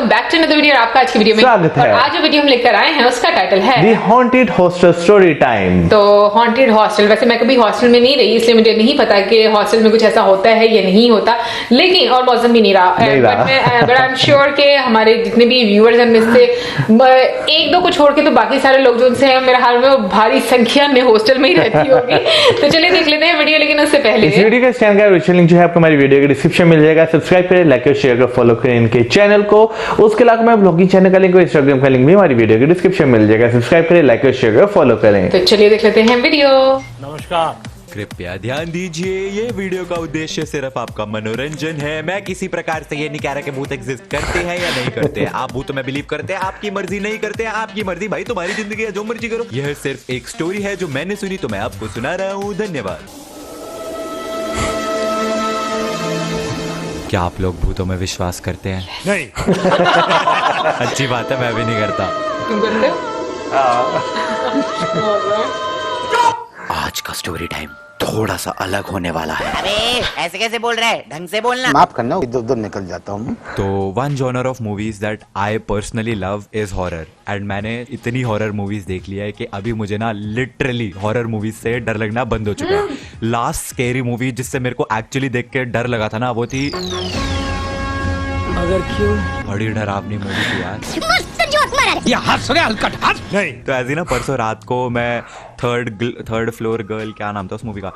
Welcome back to another video. आपका आज की वीडियो में स्वागत है। और आज जो वीडियो हम लेकर आए हैं उसका टाइटल है दी हॉन्टेड हॉस्टल स्टोरी टाइम। तो हॉन्टेड हॉस्टल, वैसे मैं कभी हॉस्टल में नहीं रही इसलिए मुझे नहीं पता कि हॉस्टल में कुछ ऐसा होता है या नहीं होता, लेकिन और मौसम भी नहीं रहा बट आई एम श्योर के हमारे जितने भी व्यूअर्स हैं में से एक दो को छोड़ के तो बाकी सारे लोग जो उनसे हैं मेरे हाल में वो भारी संख्या में हॉस्टल में ही रहती होगी। तो चलिए देख लेते हैं वीडियो, लेकिन उससे पहले इस वीडियो का चैनल का विजुअल लिंक जो है आपको हमारी वीडियो के डिस्क्रिप्शन में मिल जाएगा। सब्सक्राइब करें, लाइक करें, शेयर करें, फॉलो करें इनके चैनल को। उसके अलावा मैं ब्लॉगिंग चैनल का लिंक और इंस्टाग्राम का लिंक भी हमारी वीडियो के डिस्क्रिप्शन में मिल जाएगा। सब्सक्राइब करें, लाइक करें, शेयर करें, फॉलो करें। तो चलिए देख लेते हैं वीडियो। नमस्कार। कृपया ध्यान दीजिए, ये वीडियो का उद्देश्य सिर्फ आपका मनोरंजन है। मैं किसी प्रकार से ये नहीं कह रहा कि भूत एग्जिस्ट करते हैं या नहीं करते हैं। आप भूतों में बिलीव करते हैं, आपकी मर्जी, नहीं करते हैं आपकी मर्जी, भाई तुम्हारी जिंदगी है, जो मर्जी करो। यह सिर्फ एक स्टोरी है जो मैंने सुनी तो मैं आपको सुना रहा हूँ। धन्यवाद। क्या आप लोग भूतों में विश्वास करते हैं? नहीं। अच्छी बात है, मैं भी नहीं करता। तुम करते हो? आज का स्टोरी टाइम थोड़ा सा अलग होने वाला है। अरे ऐसे कैसे बोल रहा है, ढंग से बोलना। माफ करना, इधर उधर निकल जाता हूँ। तो one genre of movies that I personally love is horror, and मैंने इतनी हॉरर मूवीज देख लिया है कि अभी मुझे ना लिटरली हॉरर मूवीज से डर लगना बंद हो चुका है। लास्ट स्कैरी मूवी जिससे मेरे को एक्चुअली देख के डर लगा था ना, वो थी मगर क्यों? बड़ी डरावनी मूवी थी यार। ये हंस रहे हलकट हंस। नहीं। तो ऐसी ना परसों रात को मैं थर्ड फ्लोर गर्ल, क्या नाम था उस मूवी का,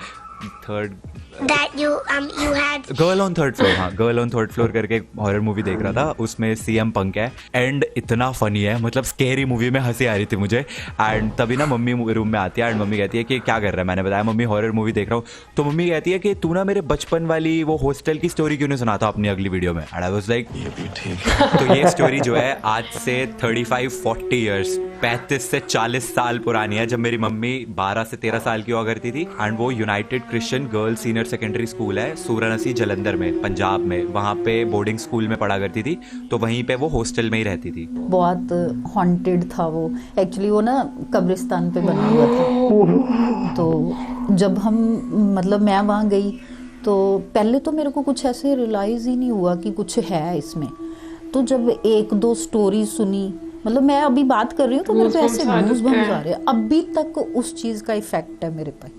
गर्ल ऑन थर्ड फ्लोर, हाँ गर्ल ऑन थर्ड फ्लोर करके हॉरर मूवी देख रहा था। उसमें सीएम पंक है एंड इतना फनी है, मतलब स्केरी मूवी में हंसी आ रही थी मुझे। एंड तभी ना मम्मी रूम में आती है एंड मम्मी कहती है कि क्या कर रहा है। मैंने बताया मम्मी हॉरर मूवी देख रहा हूँ। तो मम्मी कहती है कि तू ना मेरे बचपन वाली वो हॉस्टल की स्टोरी क्यों नहीं सुनाता अपनी अगली वीडियो में। एंड आई वाज लाइक तो ये स्टोरी जो है आज से 35-40 ईयर्स 35 से 40 साल पुरानी है, जब मेरी मम्मी 12 से 13 साल की हुआ करती थी। एंड वो United Christian girls senior secondary school है सूरानसी जलंधर में, पंजाब में, वहाँ पे बोर्डिंग स्कूल में पढ़ा करती थी। तो वहीं पे वो हॉस्टल में ही रहती थी। बहुत हॉन्टेड था वो। एक्चुअली वो ना कब्रिस्तान पे बना हुआ था। तो जब हम मतलब मैं वहाँ गई तो पहले तो मेरे को कुछ ऐसे रियलाइज ही नहीं हुआ कि कुछ है इसमें। तो जब एक दो स्टोरी सुनी, मतलब मैं अभी बात कर रही हूँ तो मेरे को ऐसे गूज़बम्स आ रहे हैं। अभी तक उस चीज़ का इफेक्ट है मेरे पे।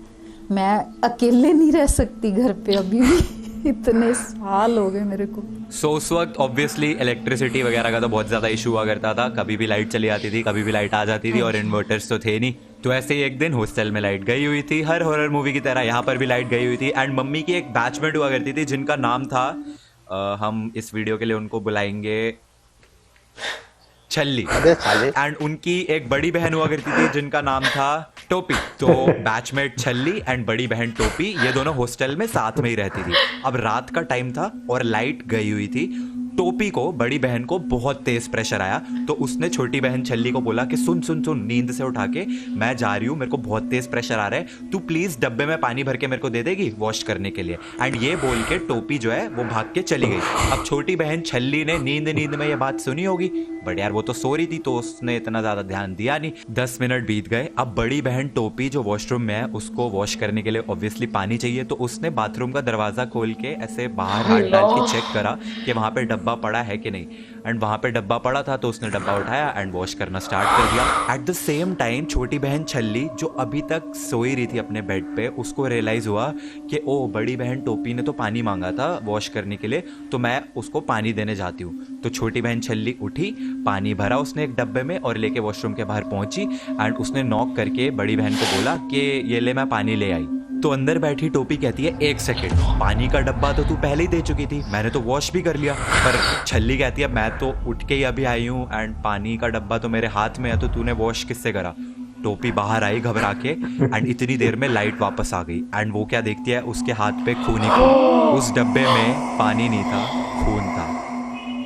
मैं अकेले नहीं रह सकती घर पे अभी भी। इतने साल हो गए मेरे को। सो उस वक्त ऑब्वियसली इलेक्ट्रिसिटी वगैरह का तो बहुत ज़्यादा इशू हुआ करता था। कभी भी लाइट चली आती थी, कभी भी लाइट आ जाती थी, और इन्वर्टर्स तो थे नहीं। तो ऐसे ही एक दिन हॉस्टल में लाइट गई हुई थी, हर हॉरर मूवी की तरह यहाँ पर भी लाइट गई हुई थी। एंड मम्मी की एक बैचमेट हुआ करती थी जिनका नाम था हम इस वीडियो के लिए उनको बुलाएंगे छल्ली। एंड उनकी एक बड़ी बहन हुआ करती थी जिनका नाम था टोपी। तो बैचमेट छल्ली एंड बड़ी बहन टोपी, ये दोनों हॉस्टल में साथ में ही रहती थी। अब रात का टाइम था और लाइट गई हुई थी। टोपी को, बड़ी बहन को बहुत तेज प्रेशर आया। तो उसने छोटी बहन छल्ली को बोला कि सुन सुन सुन, नींद से उठा के, मैं जा रही हूँ, मेरे को बहुत तेज प्रेशर आ रहा है, तू प्लीज डब्बे में पानी भर के मेरे को दे देगी वॉश करने के लिए। एंड ये बोल के टोपी जो है वो भाग के चली गई। अब छोटी बहन छल्ली ने नींद में ये बात सुनी होगी, बट यार वो तो सो रही थी तो उसने इतना ज्यादा ध्यान दिया नहीं। 10 मिनट बीत गए। अब बड़ी बहन टोपी जो वॉशरूम में है, उसको वॉश करने के लिए ऑब्वियसली पानी चाहिए। तो उसने बाथरूम का दरवाजा खोल के ऐसे बाहर हाथ डाल के चेक करा कि वहां पे डब्बा पड़ा है कि नहीं। एंड वहां पे डब्बा पड़ा था तो उसने डब्बा उठाया एंड वॉश करना स्टार्ट कर दिया। एट द सेम टाइम छोटी बहन छल्ली जो अभी तक सोई रही थी अपने बेड पे, उसको रियलाइज हुआ कि ओ बड़ी बहन टोपी ने तो पानी मांगा था वॉश करने के लिए, तो मैं उसको पानी देने जाती हूँ। तो छोटी बहन छल्ली उठी, पानी भरा उसने एक डब्बे में और लेके वॉशरूम के बाहर पहुंची। एंड उसने नॉक करके बड़ी बहन को बोला कि ये ले, मैं पानी ले आई। तो अंदर बैठी टोपी कहती है 1 सेकेंड, पानी का डब्बा तो तू पहले ही दे चुकी थी, मैंने तो वॉश भी कर लिया। पर छल्ली कहती है मैं तो उठ के ही अभी आई हूँ एंड पानी का डब्बा तो मेरे हाथ में है, तो तूने वॉश किससे करा। टोपी बाहर आई घबरा के एंड इतनी देर में लाइट वापस आ गई। एंड वो क्या देखती है, उसके हाथ पे खून ही खून। उस डब्बे में पानी नहीं था, खून था।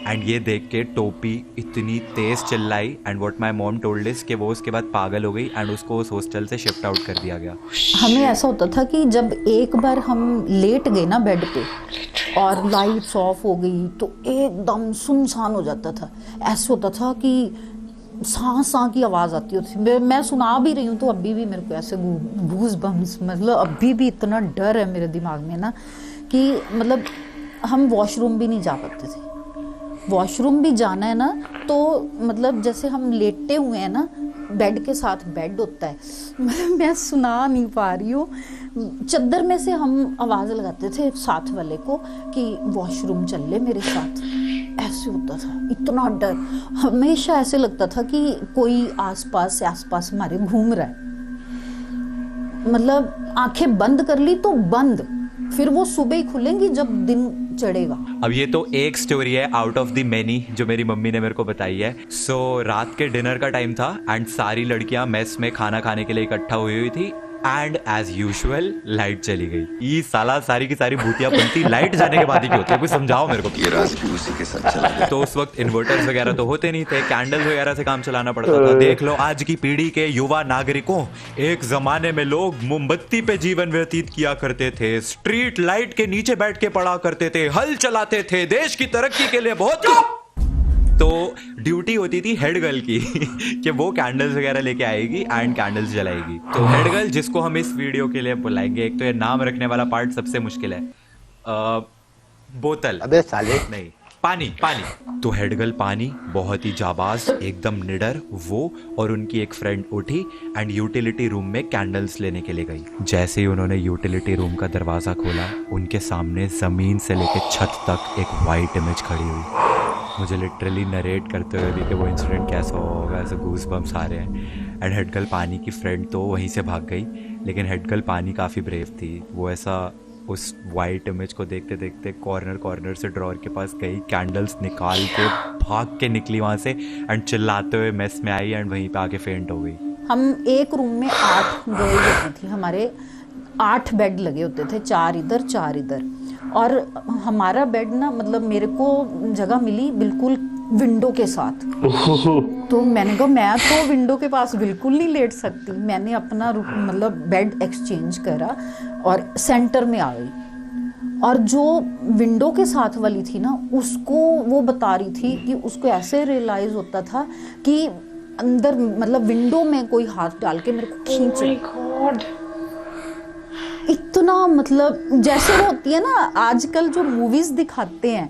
एंड ये देख के टोपी इतनी तेज चिल्लाई and what my mom told is कि वो उसके बाद पागल हो गई एंड उसको उस हॉस्टल से शिफ्ट आउट कर दिया गया। हमें ऐसा होता था कि जब एक बार हम लेट गए ना बेड पे और लाइट्स ऑफ हो गई तो एकदम सुनसान हो जाता था। ऐसे होता था कि सांस की आवाज़ आती होती। मैं सुना भी रही हूँ तो अभी भी मेरे को ऐसे गूज़बम्स, मतलब अभी भी इतना डर है मेरे दिमाग में ना कि मतलब हम वॉशरूम भी नहीं जा पाते थे। वॉशरूम भी जाना है ना, तो मतलब जैसे हम लेटे हुए हैं ना, बेड के साथ बेड होता है, मतलब मैं सुना नहीं पा रही हूँ, चद्दर में से हम आवाज़ लगाते थे साथ वाले को कि वॉशरूम चल ले मेरे साथ, ऐसे होता था। इतना डर, हमेशा ऐसे लगता था कि कोई आसपास हमारे घूम रहा है, मतलब आंखें बंद कर ली तो बंद, फिर वो सुबह ही खुलेंगी जब दिन चढ़ेगा। अब ये तो एक स्टोरी है आउट ऑफ द मेनी जो मेरी मम्मी ने मेरे को बताई है। सो रात के डिनर का टाइम था एंड सारी लड़कियां मेस में खाना खाने के लिए इकट्ठा हुई थी एंड एज यूजुअल लाइट चली गई। ये साला सारी की सारी भूतिया बनती लाइट जाने के बाद ही क्यों होती है, कुछ समझाओ मेरे को। ये राज भी उसी के साथ चला गया। तो उस वक्त इन्वर्टर्स वगैरह तो होते नहीं थे, कैंडल्स वगैरह से काम चलाना पड़ता था। देख लो आज की पीढ़ी के युवा नागरिकों, एक जमाने में लोग मोमबत्ती पे जीवन व्यतीत किया करते थे, स्ट्रीट लाइट के नीचे बैठ के पढ़ा करते थे, हल चलाते थे, देश की तरक्की के लिए बहुत तो ड्यूटी होती थी हेड गर्ल की कि वो कैंडल्स वगैरह लेके आएगी एंड कैंडल्स जलाएगी। तो हेड गर्ल जिसको हम इस वीडियो के लिए बुलाएंगे, एक तो ये नाम रखने वाला पार्ट सबसे मुश्किल है, बोतल, अबे साले, नहीं पानी। तो हेड गर्ल पानी बहुत ही जाबाज, एकदम निडर, वो और उनकी एक फ्रेंड उठी एंड यूटिलिटी रूम में कैंडल्स लेने के लिए गई। जैसे ही उन्होंने यूटिलिटी रूम का दरवाजा खोला, उनके सामने जमीन से लेके छत तक एक वाइट इमेज खड़ी हुई। मुझे लिटरली नरेट करते हुए भी कि वो इंसिडेंट कैसा होगा, ऐसे गूज बम्स आ रहे हैं। एंड हेड गर्ल पानी की फ्रेंड तो वहीं से भाग गई, लेकिन हेड गर्ल पानी काफ़ी ब्रेव थी। वो ऐसा उस वाइट इमेज को देखते देखते कॉर्नर से ड्रॉअर के पास गई, कैंडल्स निकाल के भाग के निकली वहाँ से एंड चिल्लाते हुए मेस में आई एंड वहीं पे आके फेंट हो गई। हम एक रूम में 8 गर्ल्स होती थी, हमारे 8 बेड लगे होते थे, 4 इधर 4 इधर, और हमारा बेड ना, मतलब मेरे को जगह मिली बिल्कुल विंडो के साथ। तो मैंने कहा मैं तो विंडो के पास बिल्कुल नहीं लेट सकती, मैंने अपना मतलब बेड एक्सचेंज करा और सेंटर में आ गई। और जो विंडो के साथ वाली थी ना, उसको वो बता रही थी कि उसको ऐसे रियलाइज होता था कि अंदर मतलब विंडो में कोई हाथ डाल के मेरे को खींच रहा है। इतना मतलब जैसे वो होती है ना आजकल जो मूवीज दिखाते हैं,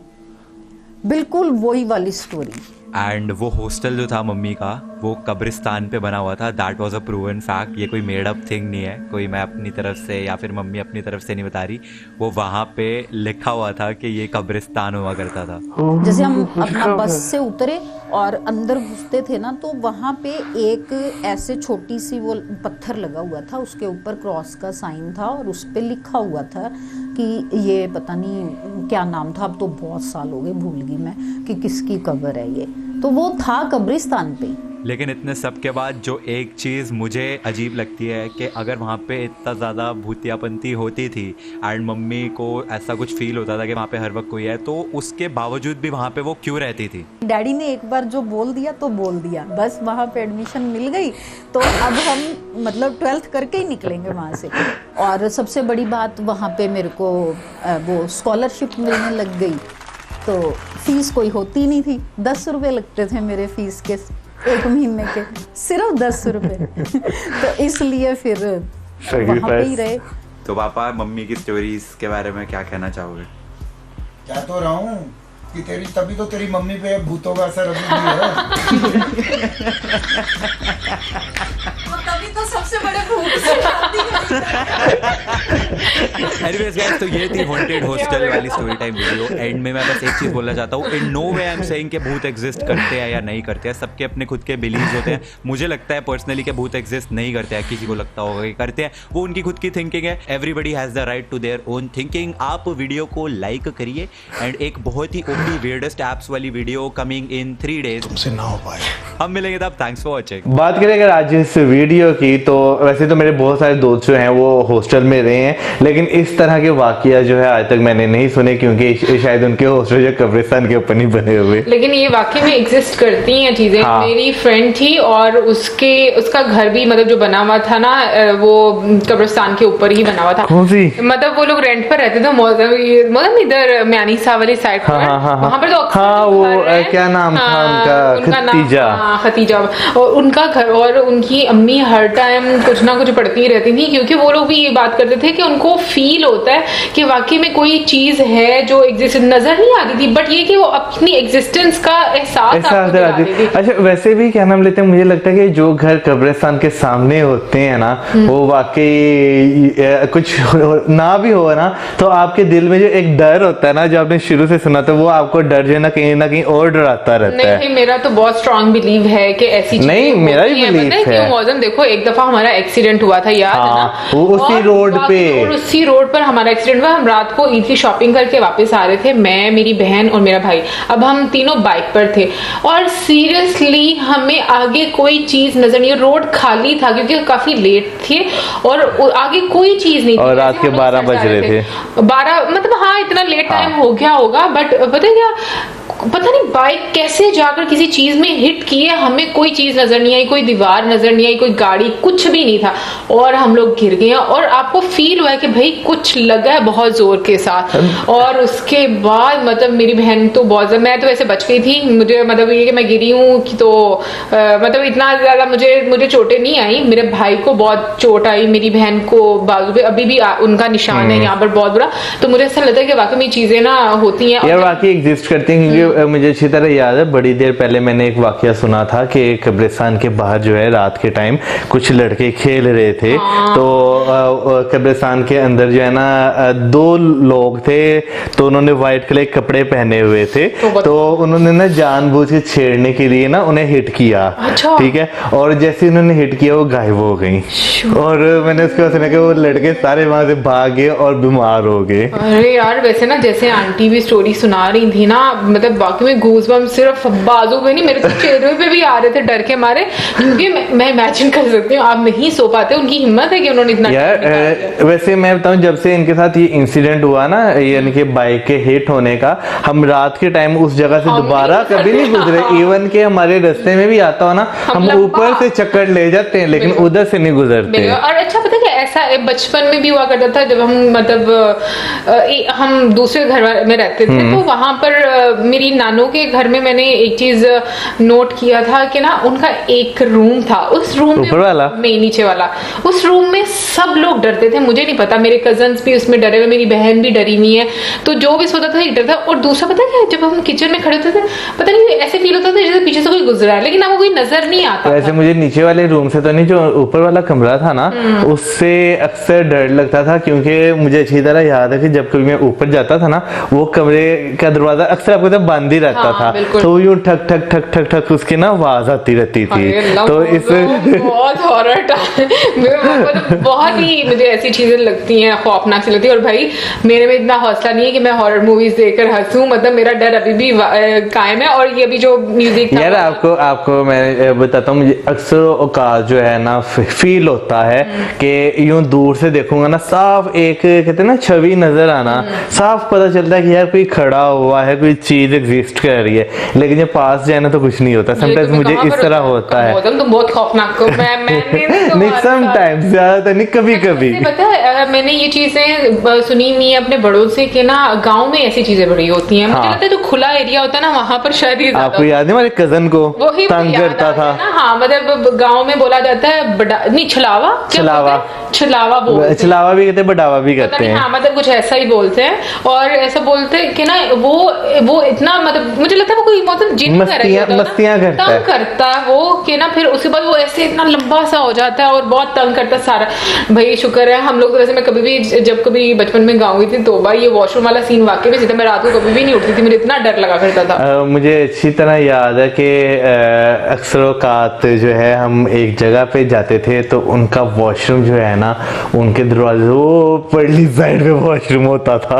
बिल्कुल वही वाली स्टोरी। एंड वो हॉस्टल जो था मम्मी का, वो कब्रिस्तान पे बना हुआ था। That was a proven fact, ये कोई मेड अप थिंग नहीं है, कोई मैं अपनी तरफ से या फिर मम्मी अपनी तरफ से नहीं बता रही। वो वहाँ पे लिखा हुआ था कि ये कब्रिस्तान हुआ करता था। जैसे हम अपना बस से उतरे और अंदर घुसते थे ना, तो वहाँ पे एक ऐसे छोटी सी वो पत्थर लगा हुआ था, उसके ऊपर क्रॉस का साइन था और उस पे लिखा हुआ था कि ये पता नहीं क्या नाम था, अब तो बहुत साल हो गए, भूल गई मैं कि किसकी कब्र है ये। तो वो था कब्रिस्तान पे। लेकिन इतने सब के बाद जो एक चीज़ मुझे अजीब लगती है कि अगर वहाँ पे इतना ज़्यादा भूतियापंती होती थी एंड मम्मी को ऐसा कुछ फील होता था कि वहाँ पे हर वक्त कोई है, तो उसके बावजूद भी वहाँ पे वो क्यों रहती थी? डैडी ने एक बार जो बोल दिया तो बोल दिया, बस वहाँ पे एडमिशन मिल गई, तो अब हम मतलब 12th करके ही निकलेंगे वहाँ से। और सबसे बड़ी बात, वहाँ पे मेरे को वो स्कॉलरशिप मिलने लग गई, तो फीस कोई होती नहीं थी, 10 रुपये लगते थे मेरे फीस के, 1 महीने के सिर्फ 10 रुपये। तो इसलिए फिर वहाँ पे ही रहे। तो पापा, मम्मी की स्टोरीज के बारे में क्या कहना चाहोगे? क्या तो रहा हूँ कि तभी तो तेरी मम्मी पे भूतों का असर अभी भी है। तभी तो सबसे बड़े भूत से शादी Anyways guys, तो ये थी हॉन्टेड हॉस्टल वाली स्टोरी टाइम वीडियो। एंड में मैं बस एक चीज बोलना चाहता हूँ, in no way I am saying कि भूत एग्जिस्ट करते हैं या नहीं करते हैं, सबके अपने खुद के बिलीव्स होते हैं। मुझे लगता है पर्सनली कि भूत एग्जिस्ट नहीं करते हैं, किसी को लगता होगा कि करते हैं, वो उनकी खुद की थिंकिंग है। Everybody has the right to their own thinking. आप वीडियो को लाइक करिए एंड एक बहुत ही ओपी वियर्डेस्ट एप्स वाली वीडियो कमिंग इन 3 days। तुमसे ना हो पाए। हम मिलेंगे तब। Thanks for watching. बात करें अगर आज इस वीडियो की, तो वैसे तो मेरे बहुत सारे दोस्त जो हैं वो हॉस्टल में रहे हैं, लेकिन इस तरह के वाकया जो है आज तक मैंने नहीं सुने, क्योंकि शायद उनके हॉस्टल जो कब्रिस्तान के ऊपर नहीं बने हुए। लेकिन ये वाकई में एग्जिस्ट करती हैं चीजें। हाँ। मेरी फ्रेंड थी और उसका घर भी मतलब जो बना हुआ था ना, वो कब्रिस्तान के ऊपर ही बना हुआ था। कौन सी? मतलब वो लोग रेंट पर रहते थे, मतलब इधर म्यानी साह वाली साइड पर। वहाँ पर तो हाँ, वो क्या नाम था उनका? खतीजा। खतीजा। और उनका घर, और उनकी अम्मी हर टाइम टाइम कुछ ना कुछ पढ़ती ही रहती थी, क्योंकि वो लोग भी ये बात करते थे कि उनको फील होता है कि वाकई में कोई चीज है जो एग्जिस्ट नजर नहीं आती थी, बट ये कि वो अपनी एग्जिस्टेंस का एहसास आपको दिलाती थी। अच्छा, वैसे भी क्या नाम लेते हैं, मुझे लगता है कि जो घर कब्रिस्तान के सामने होते हैं ना, वो वाकई कुछ ना भी हो ना, तो आपके दिल में जो एक डर होता है ना, जो आपने शुरू से सुना, तो वो आपको डर जो है ना कहीं और डराता रहता है। नहीं, मेरा तो बहुत स्ट्रांग बिलीव है कि ऐसी चीजें नहीं, मेरा भी बिलीव है। मौसम देखो, एक दफा हमारा एक्सीडेंट हुआ था, याद है ना? वो उसी रोड पे, और उसी रोड पर हमारा एक्सीडेंट हुआ। हम रात को ईद की शॉपिंग करके वापस आ रहे थे, मैं, मेरी बहन और मेरा भाई। अब हम तीनों बाइक पर थे और सीरियसली हमें आगे कोई चीज नजर नहीं, रोड खाली था क्योंकि काफी लेट थे और आगे कोई चीज नहीं थी। और रात के 12 बज रहे थे, 12 मतलब हाँ, इतना लेट टाइम हो गया होगा। बट पता है क्या, पता नहीं बाइक कैसे जाकर किसी चीज में हिट की है, हमें कोई चीज नजर नहीं आई, कोई दीवार नजर नहीं आई, कोई गाड़ी, कुछ भी नहीं था, और हम लोग गिर गए। और आपको फील हुआ है कि भाई कुछ लगा है बहुत जोर के साथ। और उसके बाद मतलब मेरी बहन तो बहुत, मैं तो वैसे बच गई थी, मुझे मतलब ये कि मैं गिरी हूँ कि तो मतलब इतना ज्यादा मुझे चोटें नहीं आई। मेरे भाई को बहुत चोट आई, मेरी बहन को बाजू पे अभी भी उनका निशान है यहाँ पर बहुत बुरा। तो मुझे ऐसा लगता है कि वाकई में चीजें ना होती हैं, यार वाकई एग्जिस्ट करती हैं। क्योंकि मुझे अच्छी तरह याद है, बड़ी देर पहले मैंने एक वाकया सुना था कि कब्रिस्तान के बाहर जो है रात के टाइम कुछ लड़के खेल रहे थे। तो कब्रिस्तान के अंदर जो है ना 2 लोग थे, तो उन्होंने व्हाइट कलर के कपड़े पहने हुए थे, तो उन्होंने ना जानबूझ के छेड़ने के लिए ना उन्हें हिट किया। अच्छा। ठीक है, और जैसे उन्होंने हिट किया वो गायब हो गई। और मैंने उसके बाद सुना कि वो लड़के सारे वहां से भाग गए और बीमार हो गए। अरे यार, वैसे ना जैसे आंटी भी स्टोरी सुना रही थी ना, मतलब बाकी में गूज़बम्प सिर्फ बाजू पे नहीं, मेरे तो चेहरे पे भी आ रहे थे डर के मारे। क्योंकि मैं इमेजिन कर सकती हूँ, आप नहीं सो पाते, उनकी हिम्मत है कि उन्होंने इतना। यार वैसे मैं बताऊं, जब से इनके साथ ये इंसिडेंट हुआ ना, यानी कि बाइक के हिट होने का, हम रात के टाइम उस जगह से दोबारा कभी नहीं गुजरे। इवन के हमारे रास्ते में भी आता हो ना, हम ऊपर से चक्कर ले जाते हैं, लेकिन उधर से नहीं गुजरते। और अच्छा पता है ऐसा बचपन में भी हुआ करता था, जब हम मतलब हम दूसरे घर में रहते थे, तो वहां पर मेरी नानों के घर में मैंने एक चीज नोट किया था कि ना उनका एक रूम था, उस रूम में, वाला नहीं नीचे वाला, उस रूम में सब लोग डरते थे। मुझे नहीं पता, मेरे कजन्स भी उसमें डरे हुए, मेरी बहन भी डरी हुई है, तो जो भी सोता था एक डर था। और दूसरा पता क्या, जब हम किचन में खड़े होते थे, पता नहीं ऐसे फील होता था जैसे पीछे से कोई गुजरा है, लेकिन वो कोई नजर नहीं आता। वैसे मुझे नीचे वाले रूम से तो नहीं, जो ऊपर वाला कमरा था ना, उससे अक्सर डर लगता था, क्योंकि मुझे अच्छी तरह याद है कि जब कभी मैं ऊपर जाता था ना, वो कमरे का दरवाजा अक्सर आपको तो बंद ही रहता था, तो यूं ठक ठक ठक ठक ठक उसकी ना आवाज आती रहती थी। तो इस बहुत हॉरर बहुत ही मुझे ऐसी चीजें लगती हैं, खौफनाक सी लगती है। और भाई मेरे में इतना हौसला नहीं है कि मैं हॉरर मूवीज देखकर हंसूं, मतलब मेरा डर अभी भी कायम है। और ये भी जो म्यूजिक यार आपको मैं बताता हूँ, मुझे अक्सर औकात जो है ना फील होता है कि यूं दूर से देखूंगा ना, साफ एक कहते हैं ना छवि नजर आना, साफ पता चलता है कि यार कोई खड़ा हुआ है, कोई चीज एग्जिस्ट कर रही है, लेकिन जब पास जाए ना तो कुछ नहीं होता। समटाइम्स मुझे इस तरह होता है। तो बहुत खौफनाक को नहीं समटाइम्स, ज्यादातर नहीं, कभी कभी। पता है मैंने ये चीजें सुनी हुई है अपने बड़ों से कि ना गांव में ऐसी चीजें बड़ी होती हैं। मुझे लगता है जो खुला एरिया होता है ना, वहां पर शायद ये आपको याद है हमारे कजन को तंग करता था। हाँ, मतलब गांव में बोला जाता है नहीं, छलावा छलावा भी कहते हैं, बढ़ावा भी कहते हैं। हाँ, मतलब कुछ ऐसा ही बोलते हैं। और ऐसा बोलते हैं कि ना वो इतना, मतलब मुझे लगता है वो कोई मतलब जिन मस्तियां करता है वो, कि ना फिर उसके बाद वो ऐसे इतना लंबा सा हो जाता है और बहुत तंग करता है सारा। भाई शुक्र है हम लोग तो, वैसे मैं कभी भी जब कभी बचपन में गाँव गई थी, तो भाई ये वॉशरूम वाला सीन वाकई में सीधा मैं रात को कभी भी नहीं उठती थी, मुझे इतना डर लगा करता था। मुझे अच्छी तरह याद है कि अक्सर औकात जो है हम एक जगह पे जाते थे, तो उनका वॉशरूम जो है ना, उनके दरवाजे वो पड़ली साइड पे वॉशरूम होता था।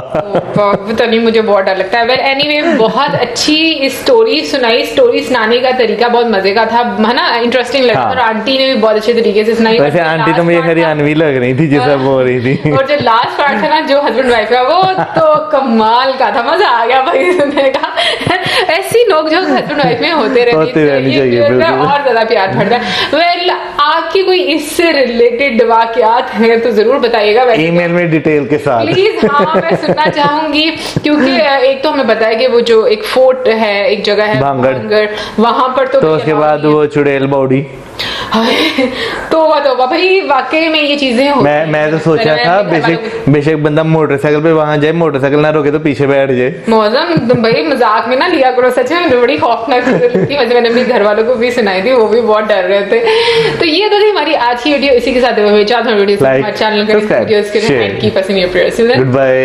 पता नहीं, मुझे बहुत डर लगता है। वेल एनीवे, बहुत अच्छी स्टोरी सुनाई, स्टोरी सुनाने का तरीका बहुत मजे का था, है ना, इंटरेस्टिंग लगा। और आंटी ने भी बहुत अच्छे तरीके से सुनाई। वैसे आंटी तो मुझे हरियाणवी लग रही थी जैसा बोल रही थी। और जो लास्ट पार्ट था ना, जो हस्बैंड वाइफ का, वो तो कमाल का था, मजा आ गया भाई सुनने का। ऐसी लोग जो हस्बैंड वाइफ में होते रहनी चाहिए, और ज्यादा प्यार बढ़ता है। वेल आपकी कोई इससे रिलेटेड वाकयात हैं तो जरूर बताइएगा, ईमेल में डिटेल के साथ प्लीज। हाँ, मैं सुनना चाहूंगी, क्योंकि एक तो हमें बताया कि वो जो एक फोर्ट है, एक जगह है भांगड़, वहां पर तो उसके बाद वो चुड़ैल बावड़ी, तो भाई वाकई में ये चीजें होती हैं। मैं तो सोच रहा था बेशक बंदा मोटरसाइकिल पे वहां जाए, मोटरसाइकिल ना रोके तो पीछे बैठ जाए। मौसम तुम भाई मजाक में ना लिया करो, सच में मुझे बड़ी खौफनाक थी। वैसे मैंने अपने घर वालों को भी सुनाई थी, वो भी बहुत डर रहे थे। तो ये तो थी हमारी आज की वीडियो। इसी के साथ वीडियो चैनल Like, वीडियोस के लिए subscribe, keep us in your prayers. Goodbye.